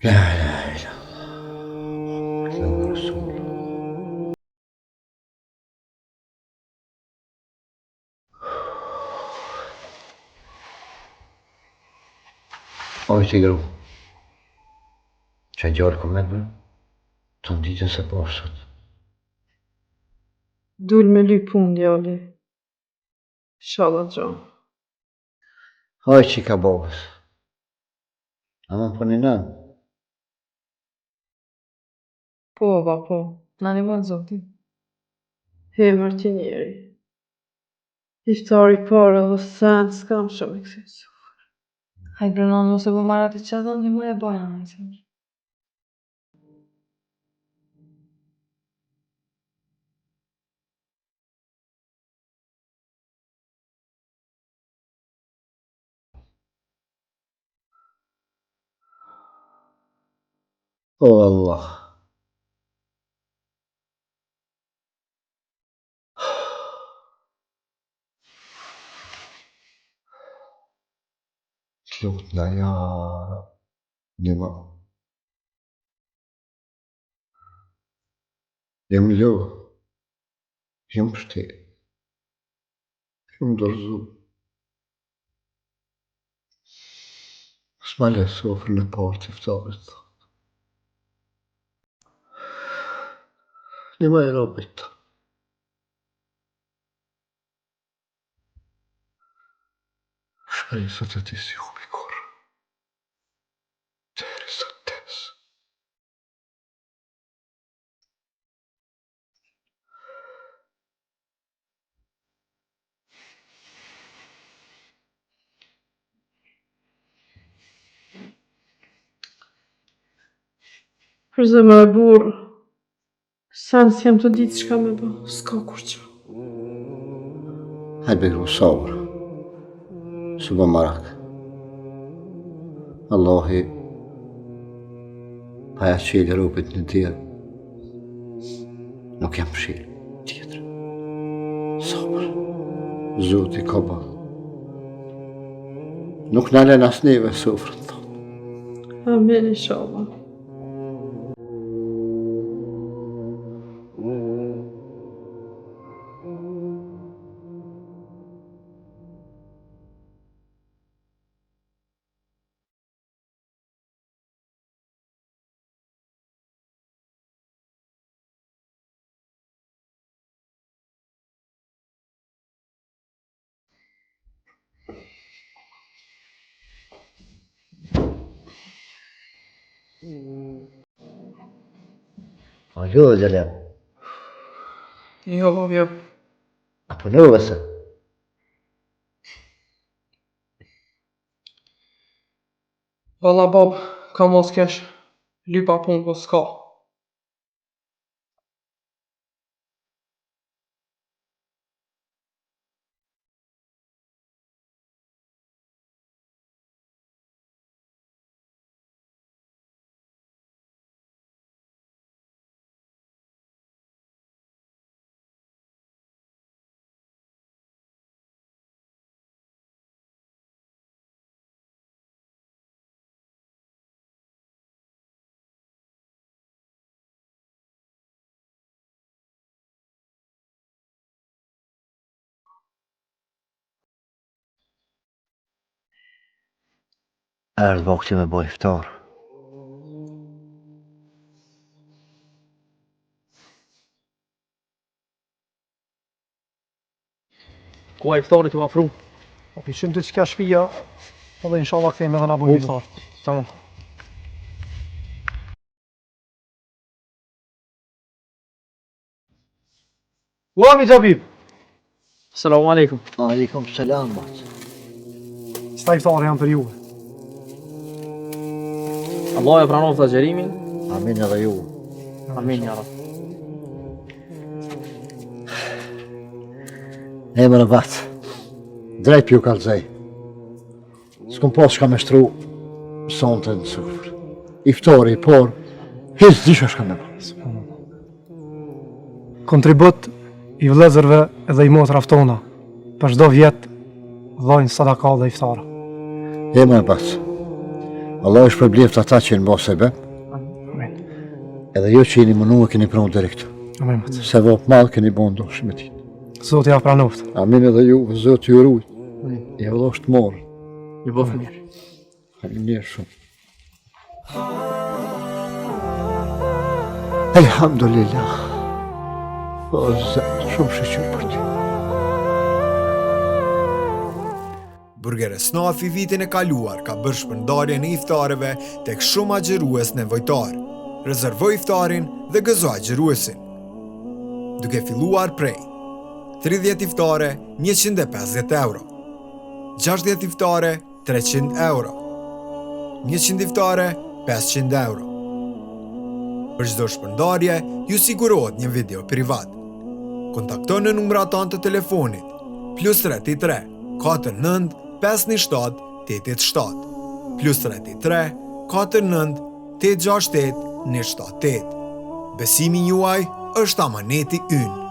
لا إله إلا الله محمد رسول الله. Oj tigru, që gjallë komendë, të nditën se posët. Dul me ly pun, djali. Inshallah gjo. Oj që i ka bobës. Ama më përni nënë. Po, ba, po. Na një ma zoti. Hemër që njeri. Iftari parë dhe sen, s'kam shumë i kësi. Hajde brenon, ose po marat i qëtë, një më e bajna në që. O Allah. Lutna ja një ma. Jem lo. Jem pështi. Jem dorëzu. S'ma le sofrën e parë të iftarit. Një ma e robit. Shpresat e ti si hubi kur. Deri sa tes. Për zemër e burë. Sen s'jem të ditë çka me bë. S'ka kur që. Hajde begru sabër. Suba marak. Allahi pa ja qelë rupit në tjerë. Nuk jam shilë tjetër. Sabër. Zoti ka ba. Nuk në alen as neve sofrën thonë. Amen, inshallah. Alo, Zalem. Jo, jo. Apo në vësë? Valla bab, ka mos kesh. Lypa punë po s'ka. Erdhë vakti me boj iftar. Koha iftarit u afru. Po pishim të qka shpia, edhe inshallah kthejmë edhe na bujmë iftar. Tamam. Uami Xhabib. Selamu alaikum. Aleikum selam, bat. Sta iftari janë për juve. Allah e pranon të gjerimin. Amin edhe ju. Amin, ja Rab. E më në batë. Drejt pju kalzej. S'kom pas shka me shtru sonte në sufrë. Iftari, por, hisë disha shka me batë. Kontribut i vëllezërve edhe i motra ftona. Për çdo vjet dhojnë sadaka dhe iftara. E më në batë. Allah është përbleft ata që në bërë sebe, edhe jo që jeni mënu e keni pronë direkt. Amen, matë. Se vop malë keni bënë ndoshë me ti. Zotë ja pranoft. Amin edhe ju, Zotë ju rujt. Ja vëllo është morë. Ju bëfë mirë. Faleminderit shumë. Elhamdulillah. O Zot, shumë shqyr për ty. Burgere Snafi vitin e kaluar ka bërë shpërndarje në iftareve tek shumë agjerues nevojtar. Rezervoj iftarin dhe gëzo agjeruesin. Duke filluar prej 30 iftare 150 euro, 60 iftare 300 euro, 100 iftare 500 euro. Për çdo shpërndarje ju sigurohet një video privat. Kontaktoni në numrat tanë të telefonit +33 49 517 887 +33 49 868 178. Besimi juaj është amaneti ynë.